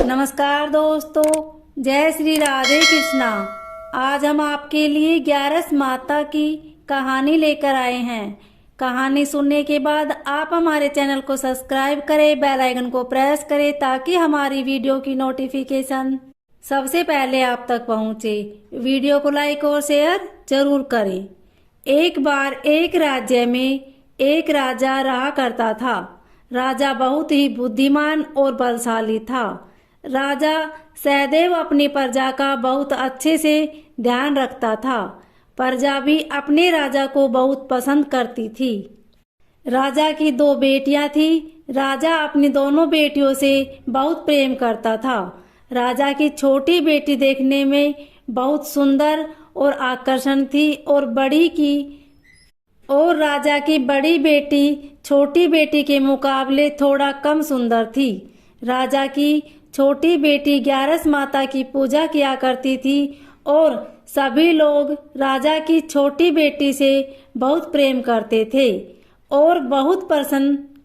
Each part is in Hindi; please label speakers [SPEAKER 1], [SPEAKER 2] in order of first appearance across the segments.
[SPEAKER 1] नमस्कार दोस्तों, जय श्री राधे कृष्णा। आज हम आपके लिए 11 माता की कहानी लेकर आए हैं। कहानी सुनने के बाद आप हमारे चैनल को सब्सक्राइब करें, बेल आइकन को प्रेस करें ताकि हमारी वीडियो की नोटिफिकेशन सबसे पहले आप तक पहुंचे। वीडियो को लाइक और शेयर जरूर करें। एक बार एक राज्य में एक राजा रहा करता था। राजा बहुत ही बुद्धिमान और बलशाली था। राजा सदैव अपनी प्रजा का बहुत अच्छे से ध्यान रखता था। प्रजा भी अपने राजा को बहुत पसंद करती थी। राजा की 2 बेटियां थी। राजा अपनी दोनों बेटियों से बहुत प्रेम करता था। राजा की छोटी बेटी देखने में बहुत सुंदर और आकर्षण थी और राजा की बड़ी बेटी छोटी बेटी के मुकाबले थोड़ा कम सुंदर थी। राजा की छोटी बेटी 11 माता की पूजा किया करती थी और सभी लोग राजा की छोटी बेटी से बहुत प्रेम करते थे और बहुत प्रशंसा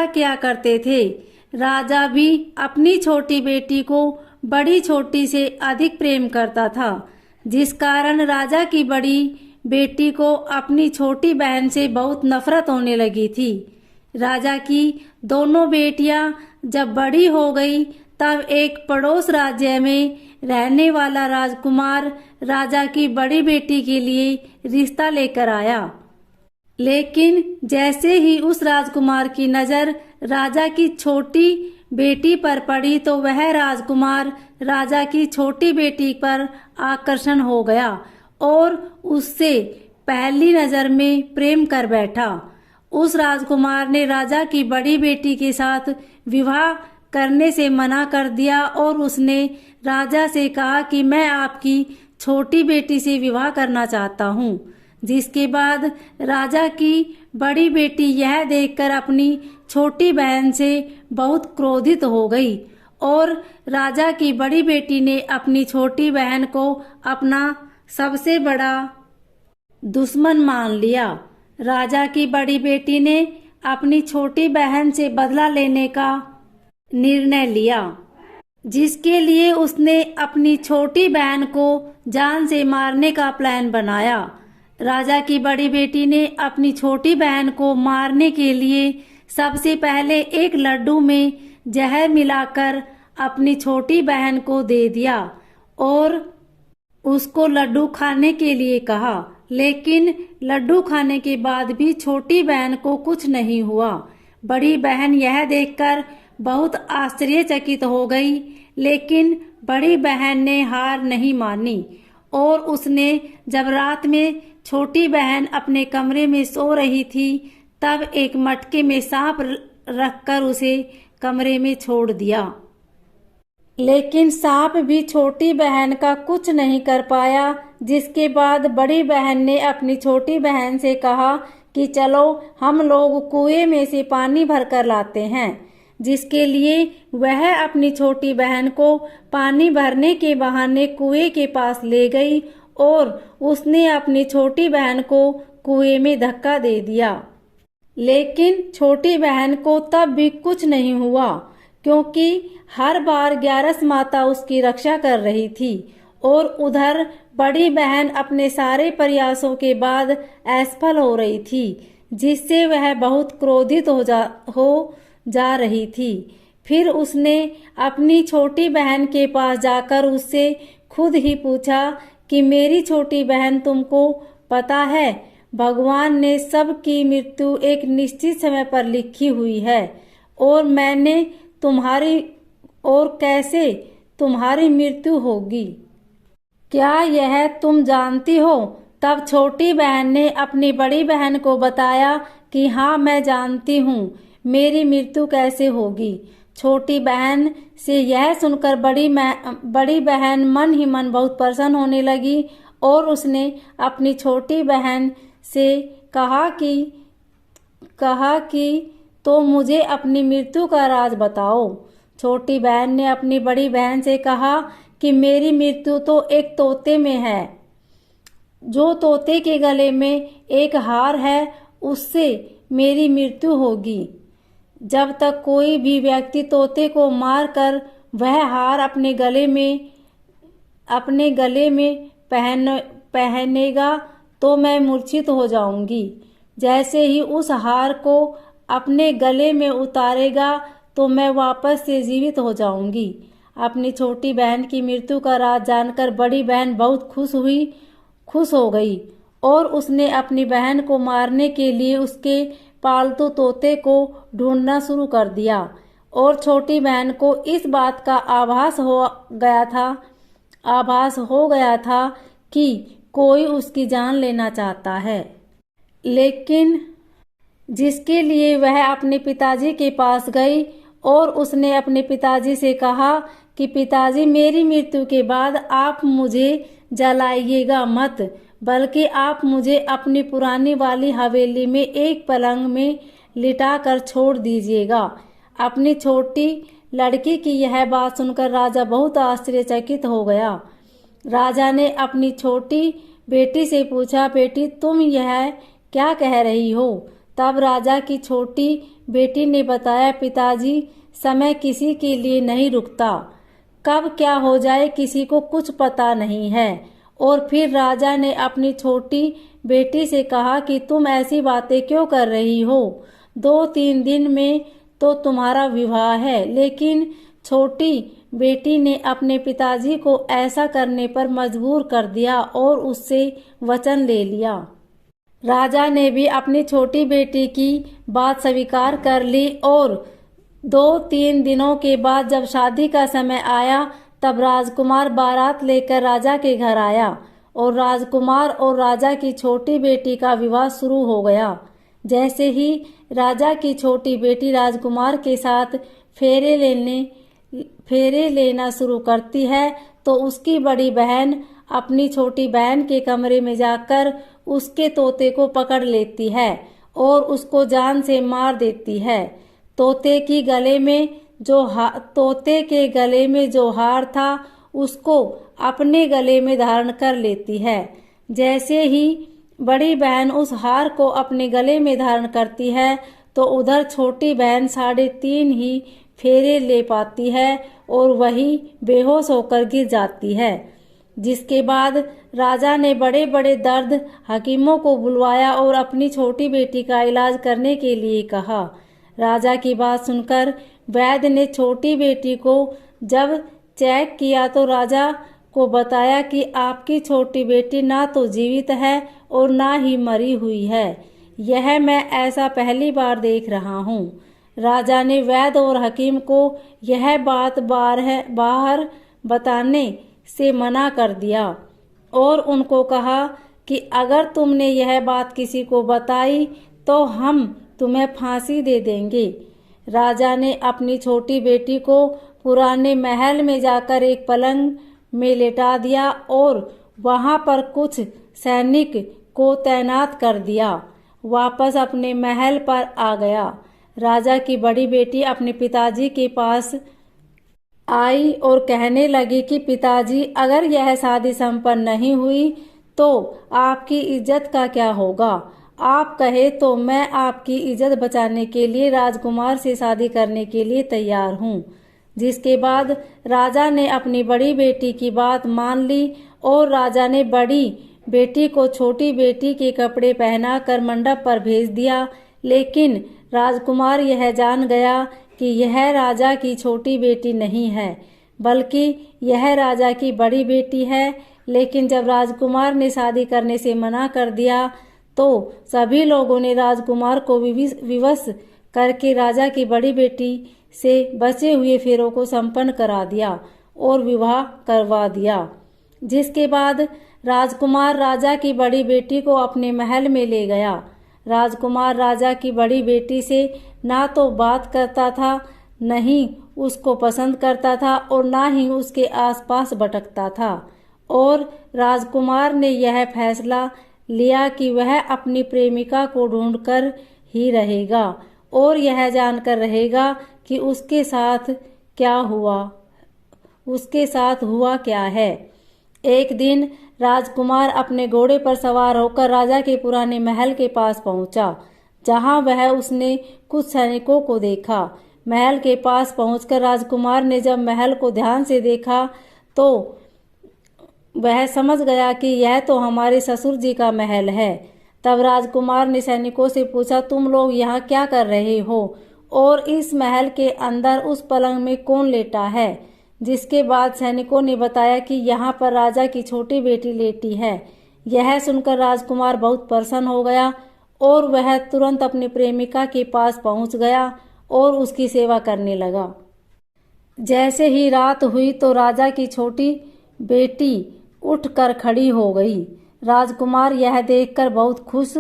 [SPEAKER 1] किया करते थे। राजा भी अपनी छोटी बेटी को बड़ी छोटी से अधिक प्रेम करता था, जिस कारण राजा की बड़ी बेटी को अपनी छोटी बहन से बहुत नफरत होने लगी थी। राजा की दोनों बेटियां जब बड़ी हो गई तब एक पड़ोस राज्य में रहने वाला राजकुमार राजा की बड़ी बेटी के लिए रिश्ता लेकर आया। लेकिन जैसे ही उस राजकुमार की नजर राजा की छोटी बेटी पर पड़ी तो वह राजकुमार राजा की छोटी बेटी पर आकर्षण हो गया और उससे पहली नजर में प्रेम कर बैठा। उस राजकुमार ने राजा की बड़ी बेटी के साथ विवाह करने से मना कर दिया और उसने राजा से कहा कि मैं आपकी छोटी बेटी से विवाह करना चाहता हूँ। जिसके बाद राजा की बड़ी बेटी यह देखकर अपनी छोटी बहन से बहुत क्रोधित हो गई और राजा की बड़ी बेटी ने अपनी छोटी बहन को अपना सबसे बड़ा दुश्मन मान लिया। राजा की बड़ी बेटी ने अपनी छोटी बहन से बदला लेने का निर्णय लिया, जिसके लिए उसने अपनी छोटी बहन को जान से मारने का प्लान बनाया। राजा की बड़ी बेटी ने अपनी छोटी बहन को मारने के लिए सबसे पहले एक लड्डू में जहर मिलाकर अपनी छोटी बहन को दे दिया और उसको लड्डू खाने के लिए कहा। लेकिन लड्डू खाने के बाद भी छोटी बहन को कुछ नहीं हुआ। बड़ी बहन यह देखकर बहुत आश्चर्यचकित हो गई, लेकिन बड़ी बहन ने हार नहीं मानी और उसने जब रात में छोटी बहन अपने कमरे में सो रही थी तब एक मटके में सांप रखकर उसे कमरे में छोड़ दिया। लेकिन सांप भी छोटी बहन का कुछ नहीं कर पाया। जिसके बाद बड़ी बहन ने अपनी छोटी बहन से कहा कि चलो हम लोग कुएं में से पानी भरकर लाते हैं। जिसके लिए वह अपनी छोटी बहन को पानी भरने के बहाने कुएं के पास ले गई और उसने अपनी छोटी बहन को कुएं में धक्का दे दिया। लेकिन छोटी बहन को तब भी कुछ नहीं हुआ, क्योंकि हर बार 11 माता उसकी रक्षा कर रही थी और उधर बड़ी बहन अपने सारे प्रयासों के बाद असफल हो रही थी, जिससे वह बहुत क्रोधित हो जा रही थी। फिर उसने अपनी छोटी बहन के पास जाकर उससे खुद ही पूछा कि मेरी छोटी बहन, तुमको पता है भगवान ने सबकी मृत्यु एक निश्चित समय पर लिखी हुई है और कैसे तुम्हारी मृत्यु होगी, क्या यह तुम जानती हो? तब छोटी बहन ने अपनी बड़ी बहन को बताया कि हाँ, मैं जानती हूँ मेरी मृत्यु कैसे होगी। छोटी बहन से यह सुनकर बड़ी बहन मन ही मन बहुत प्रसन्न होने लगी और उसने अपनी छोटी बहन से कहा कि तो मुझे अपनी मृत्यु का राज बताओ। छोटी बहन ने अपनी बड़ी बहन से कहा कि मेरी मृत्यु तो एक तोते में है। जो तोते के गले में एक हार है उससे मेरी मृत्यु होगी। जब तक कोई भी व्यक्ति तोते को मारकर वह हार अपने गले में पहनेगा तो मैं मूर्छित हो जाऊंगी। जैसे ही उस हार को अपने गले में उतारेगा तो मैं वापस से जीवित हो जाऊंगी। अपनी छोटी बहन की मृत्यु का राज जानकर बड़ी बहन बहुत खुश हो गई और उसने अपनी बहन को मारने के लिए उसके पालतू तोते को ढूंढना शुरू कर दिया और छोटी बहन को इस बात का आभास हो गया था कि कोई उसकी जान लेना चाहता है, लेकिन जिसके लिए वह अपने पिताजी के पास गई और उसने अपने पिताजी से कहा कि पिताजी, मेरी मृत्यु के बाद आप मुझे जलाइएगा मत, बल्कि आप मुझे अपनी पुरानी वाली हवेली में एक पलंग में लिटा कर छोड़ दीजिएगा। अपनी छोटी लड़की की यह बात सुनकर राजा बहुत आश्चर्यचकित हो गया। राजा ने अपनी छोटी बेटी से पूछा, बेटी तुम यह क्या कह रही हो? तब राजा की छोटी बेटी ने बताया, पिताजी, समय किसी के लिए नहीं रुकता, कब क्या हो जाए किसी को कुछ पता नहीं है। और फिर राजा ने अपनी छोटी बेटी से कहा कि तुम ऐसी बातें क्यों कर रही हो? 2-3 दिन में तो तुम्हारा विवाह है। लेकिन छोटी बेटी ने अपने पिताजी को ऐसा करने पर मजबूर कर दिया और उससे वचन ले लिया। राजा ने भी अपनी छोटी बेटी की बात स्वीकार कर ली और 2-3 दिनों के बाद जब शादी का समय आया तब राजकुमार बारात लेकर राजा के घर आया और राजकुमार और राजा की छोटी बेटी का विवाह शुरू हो गया। जैसे ही राजा की छोटी बेटी राजकुमार के साथ फेरे लेना शुरू करती है तो उसकी बड़ी बहन अपनी छोटी बहन के कमरे में जाकर उसके तोते को पकड़ लेती है और उसको जान से मार देती है। तोते के गले में जो हार था उसको अपने गले में धारण कर लेती है। जैसे ही बड़ी बहन उस हार को अपने गले में धारण करती है तो उधर छोटी बहन 3.5 ही फेरे ले पाती है और वही बेहोश होकर गिर जाती है। जिसके बाद राजा ने बड़े बड़े दर्द हकीमों को बुलवाया और अपनी छोटी बेटी का इलाज करने के लिए कहा। राजा की बात सुनकर वैद्य ने छोटी बेटी को जब चेक किया तो राजा को बताया कि आपकी छोटी बेटी ना तो जीवित है और ना ही मरी हुई है। यह मैं ऐसा पहली बार देख रहा हूँ। राजा ने वैद्य और हकीम को यह बात बाहर बताने से मना कर दिया और उनको कहा कि अगर तुमने यह बात किसी को बताई तो हम तुम्हें फांसी दे देंगे। राजा ने अपनी छोटी बेटी को पुराने महल में जाकर एक पलंग में लेटा दिया और वहां पर कुछ सैनिक को तैनात कर दिया। वापस अपने महल पर आ गया। राजा की बड़ी बेटी अपने पिताजी के पास आई और कहने लगी कि पिताजी, अगर यह शादी संपन्न नहीं हुई तो आपकी इज्जत का क्या होगा? आप कहे तो मैं आपकी इज्जत बचाने के लिए राजकुमार से शादी करने के लिए तैयार हूँ। जिसके बाद राजा ने अपनी बड़ी बेटी की बात मान ली और राजा ने बड़ी बेटी को छोटी बेटी के कपड़े पहनाकर मंडप पर भेज दिया। लेकिन राजकुमार यह जान गया कि यह राजा की छोटी बेटी नहीं है, बल्कि यह राजा की बड़ी बेटी है। लेकिन जब राजकुमार ने शादी करने से मना कर दिया तो सभी लोगों ने राजकुमार को विवश करके राजा की बड़ी बेटी से बचे हुए फेरों को संपन्न करा दिया और विवाह करवा दिया। जिसके बाद राजकुमार राजा की बड़ी बेटी को अपने महल में ले गया। राजकुमार राजा की बड़ी बेटी से ना तो बात करता था, नहीं उसको पसंद करता था और ना ही उसके आसपास भटकता था। और राजकुमार ने यह फैसला लिया कि वह अपनी प्रेमिका को ढूंढकर ही रहेगा और यह जानकर रहेगा कि उसके साथ हुआ क्या है। एक दिन राजकुमार अपने घोड़े पर सवार होकर राजा के पुराने महल के पास पहुंचा, जहां वह उसने कुछ सैनिकों को देखा। महल के पास पहुंचकर राजकुमार ने जब महल को ध्यान से देखा तो वह समझ गया कि यह तो हमारे ससुर जी का महल है। तब राजकुमार ने सैनिकों से पूछा, तुम लोग यहाँ क्या कर रहे हो और इस महल के अंदर उस पलंग में कौन लेटा है? जिसके बाद सैनिकों ने बताया कि यहाँ पर राजा की छोटी बेटी लेटी है। यह सुनकर राजकुमार बहुत प्रसन्न हो गया और वह तुरंत अपनी प्रेमिका के पास पहुंच गया और उसकी सेवा करने लगा। जैसे ही रात हुई तो राजा की छोटी बेटी उठकर खड़ी हो गई। राजकुमार यह देखकर बहुत खुश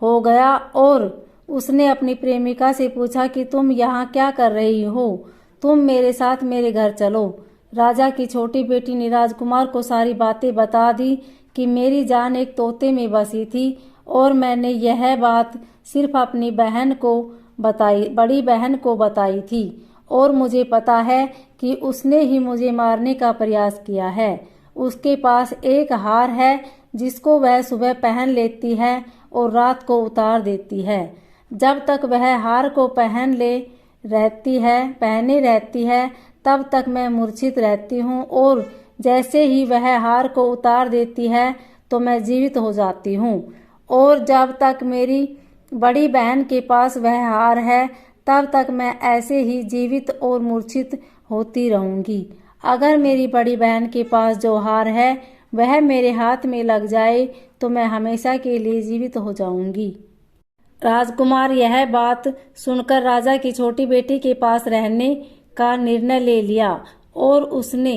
[SPEAKER 1] हो गया और उसने अपनी प्रेमिका से पूछा कि तुम यहाँ क्या कर रही हो? तुम मेरे साथ मेरे घर चलो। राजा की छोटी बेटी ने राजकुमार को सारी बातें बता दी कि मेरी जान एक तोते में बसी थी और मैंने यह बात सिर्फ अपनी बहन को बताई, बड़ी बहन को बताई थी और मुझे पता है कि उसने ही मुझे मारने का प्रयास किया है। उसके पास एक हार है जिसको वह सुबह पहन लेती है और रात को उतार देती है। जब तक वह हार को पहने रहती है तब तक मैं मूर्छित रहती हूँ और जैसे ही वह हार को उतार देती है तो मैं जीवित हो जाती हूँ और जब तक मेरी बड़ी बहन के पास वह हार है तब तक मैं ऐसे ही जीवित और मूर्छित होती रहूंगी। अगर मेरी बड़ी बहन के पास जो हार है वह मेरे हाथ में लग जाए तो मैं हमेशा के लिए जीवित हो जाऊंगी। राजकुमार यह बात सुनकर राजा की छोटी बेटी के पास रहने का निर्णय ले लिया और उसने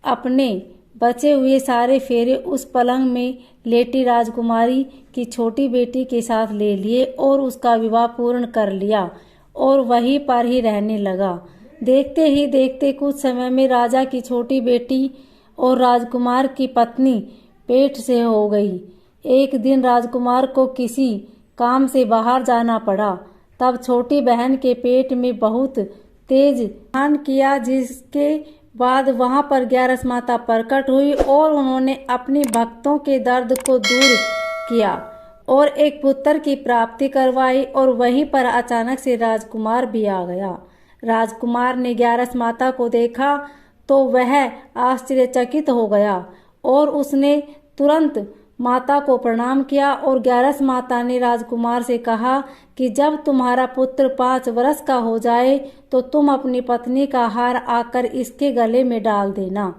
[SPEAKER 1] अपने बचे हुए सारे फेरे उस पलंग में लेटी राजकुमारी की छोटी बेटी के साथ ले लिए और उसका विवाह पूर्ण कर लिया और वहीं पर ही रहने लगा। देखते ही देखते कुछ समय में राजा की छोटी बेटी और राजकुमार की पत्नी पेट से हो गई। एक दिन राजकुमार को किसी काम से बाहर जाना पड़ा। तब छोटी बहन के पेट में बहुत तेज स्नान किया, जिसके बाद वहां पर ग्यारस माता प्रकट हुई और उन्होंने अपने भक्तों के दर्द को दूर किया और एक पुत्र की प्राप्ति करवाई और वहीं पर अचानक से राजकुमार भी आ गया। राजकुमार ने ग्यारस माता को देखा तो वह आश्चर्यचकित हो गया और उसने तुरंत माता को प्रणाम किया और ग्यारस माता ने राजकुमार से कहा कि जब तुम्हारा पुत्र 5 वर्ष का हो जाए तो तुम अपनी पत्नी का हार आकर इसके गले में डाल देना।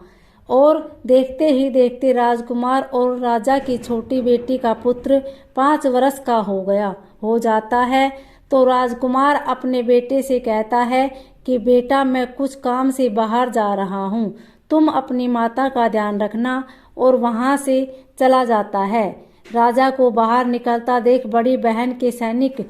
[SPEAKER 1] और देखते ही देखते राजकुमार और राजा की छोटी बेटी का पुत्र 5 वर्ष का हो जाता है। तो राजकुमार अपने बेटे से कहता है कि बेटा, मैं कुछ काम से बाहर जा रहा हूँ, तुम अपनी माता का ध्यान रखना, और वहां से चला जाता है। राजा को बाहर निकलता देख बड़ी बहन के सैनिक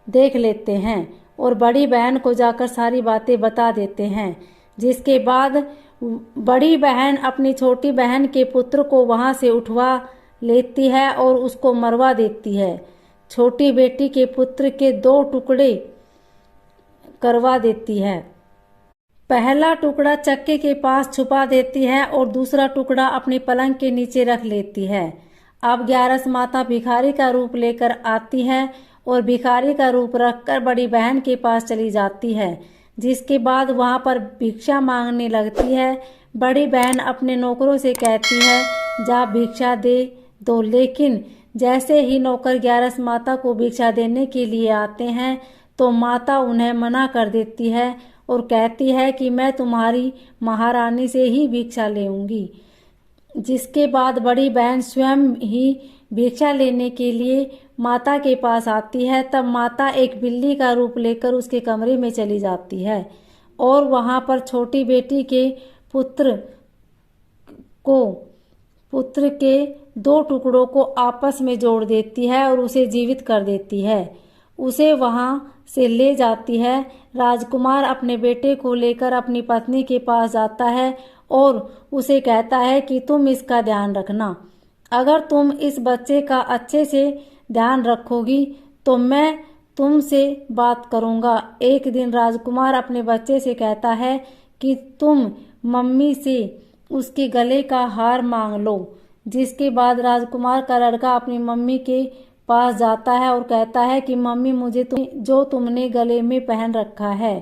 [SPEAKER 1] देख लेते हैं और बड़ी बहन को जाकर सारी बातें बता देते हैं। जिसके बाद बड़ी बहन अपनी छोटी बहन के पुत्र को वहां से उठवा लेती है और उसको मरवा देती है। छोटी बेटी के पुत्र के 2 टुकड़े करवा देती है। पहला टुकड़ा चक्के के पास छुपा देती है और दूसरा टुकड़ा अपने पलंग के नीचे रख लेती है। अब ग्यारस माता भिखारी का रूप लेकर आती है और भिखारी का रूप रखकर बड़ी बहन के पास चली जाती है। जिसके बाद वहां पर भिक्षा मांगने लगती है। बड़ी बहन अपने नौकरों से कहती है, जा भिक्षा दे दो, लेकिन जैसे ही नौकर ग्यारस माता को भिक्षा देने के लिए आते हैं तो माता उन्हें मना कर देती है और कहती है कि मैं तुम्हारी महारानी से ही भिक्षा लेऊंगी। जिसके बाद बड़ी बहन स्वयं ही भिक्षा लेने के लिए माता के पास आती है। तब माता एक बिल्ली का रूप लेकर उसके कमरे में चली जाती है और वहां पर छोटी बेटी के पुत्र के 2 टुकड़ों को आपस में जोड़ देती है और उसे जीवित कर देती है। उसे वहां से ले जाती है। राजकुमार अपने बेटे को लेकर अपनी पत्नी के पास जाता है और उसे कहता है कि तुम इसका ध्यान रखना। अगर तुम इस बच्चे का अच्छे से ध्यान रखोगी तो मैं तुमसे बात करूंगा। एक दिन राजकुमार अपने बच्चे से कहता है कि तुम मम्मी से उसके गले का हार मांग लो। जिसके बाद राजकुमार का लड़का अपनी मम्मी के पास जाता है और कहता है कि मम्मी मुझे जो तुमने गले में पहन रखा है।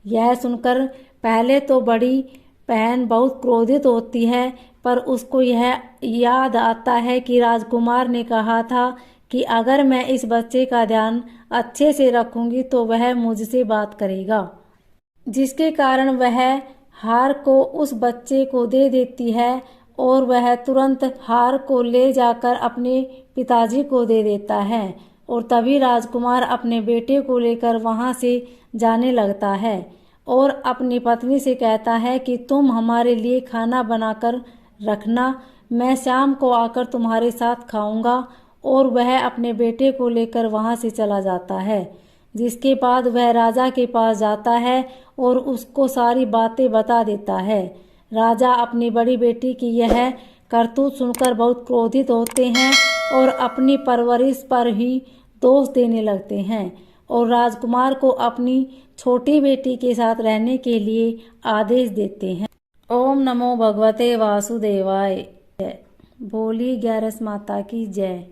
[SPEAKER 1] यह सुनकर पहले तो बड़ी बहन बहुत क्रोधित होती है, पर उसको यह याद आता है कि राजकुमार ने कहा था कि अगर मैं इस बच्चे का ध्यान अच्छे से रखूंगी तो वह मुझसे बात करेगा, जिसके कारण वह हार को उस बच्चे को दे देती है और वह तुरंत हार को ले जाकर अपने पिताजी को दे देता है। और तभी राजकुमार अपने बेटे को लेकर वहां से जाने लगता है और अपनी पत्नी से कहता है कि तुम हमारे लिए खाना बनाकर रखना, मैं शाम को आकर तुम्हारे साथ खाऊंगा। और वह अपने बेटे को लेकर वहां से चला जाता है, जिसके बाद वह राजा के पास जाता है और उसको सारी बातें बता देता है। राजा अपनी बड़ी बेटी की यह करतूत सुनकर बहुत क्रोधित होते हैं और अपनी परवरिश पर ही दोष देने लगते हैं और राजकुमार को अपनी छोटी बेटी के साथ रहने के लिए आदेश देते हैं। ओम नमो भगवते वासुदेवाय। बोली ग्यारस माता की जय।